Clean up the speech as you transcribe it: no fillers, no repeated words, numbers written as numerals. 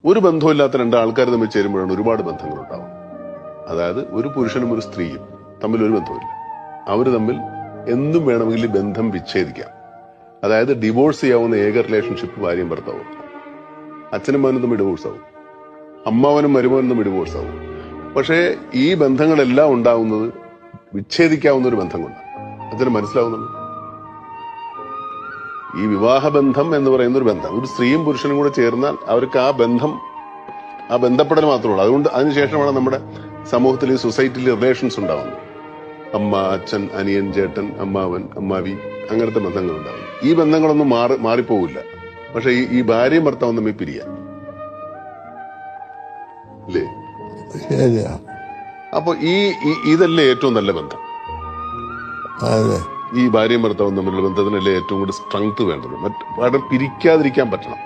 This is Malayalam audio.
ഒരു ബന്ധമില്ലാത്ത രണ്ട് ആൾക്കാർ തമ്മിൽ ചേരുമ്പോഴാണ് ഒരുപാട് ബന്ധങ്ങൾ ഉണ്ടാവും. അതായത് ഒരു പുരുഷനും ഒരു സ്ത്രീയും തമ്മിൽ ഒരു ബന്ധമില്ല. അവർ തമ്മിൽ എന്തും വേണമെങ്കിൽ ബന്ധം വിച്ഛേദിക്കാം. അതായത് ഡിവോഴ്സ് ചെയ്യാവുന്ന ഏക റിലേഷൻഷിപ്പ് ഭാര്യയും ഭർത്താവും. അച്ഛനും മകനും തമ്മിൽ ഡിവോഴ്സ് ആവും, അമ്മാവനും മരുമകനും തമ്മിൽ ഡിവോഴ്സ് ആവും. പക്ഷേ ഈ ബന്ധങ്ങളെല്ലാം ഉണ്ടാവുന്നത് വിച്ഛേദിക്കാവുന്ന ഒരു ബന്ധം കൊണ്ടാണ്. അതിന് മനസ്സിലാവുന്നുള്ളൂ. ഈ വിവാഹബന്ധം എന്ന് പറയുന്ന ഒരു ബന്ധം, ഒരു സ്ത്രീയും പുരുഷനും കൂടെ ചേർന്നാൽ അവർക്ക് ആ ബന്ധപ്പെടൽ മാത്രമേ ഉള്ളൂ. അതുകൊണ്ട് അതിനുശേഷമാണ് നമ്മുടെ സമൂഹത്തിൽ ഈ സൊസൈറ്റിയിൽ റിലേഷൻസ് ഉണ്ടാവുന്നത്. അമ്മ, അച്ഛൻ, അനിയൻ, ചേട്ടൻ, അമ്മാവൻ, അമ്മാവി, അങ്ങനത്തെ ബന്ധങ്ങൾ ഉണ്ടാവും. ഈ ബന്ധങ്ങളൊന്നും മാറിപ്പോവില്ല. പക്ഷെ ഈ ഭാര്യയും ഭർത്താവും തമ്മിൽ പിരിയാം അല്ലേ? അപ്പൊ ഇതല്ലേ ഏറ്റവും നല്ല ബന്ധം? ഈ ഭാര്യയും ഭർത്താവും തമ്മിലുള്ള ബന്ധത്തിനല്ലേ ഏറ്റവും കൂടുതൽ സ്ട്രെങ്ത് വേണ്ടത്. മറ്റു പിരിക്കാതിരിക്കാൻ പറ്റണം.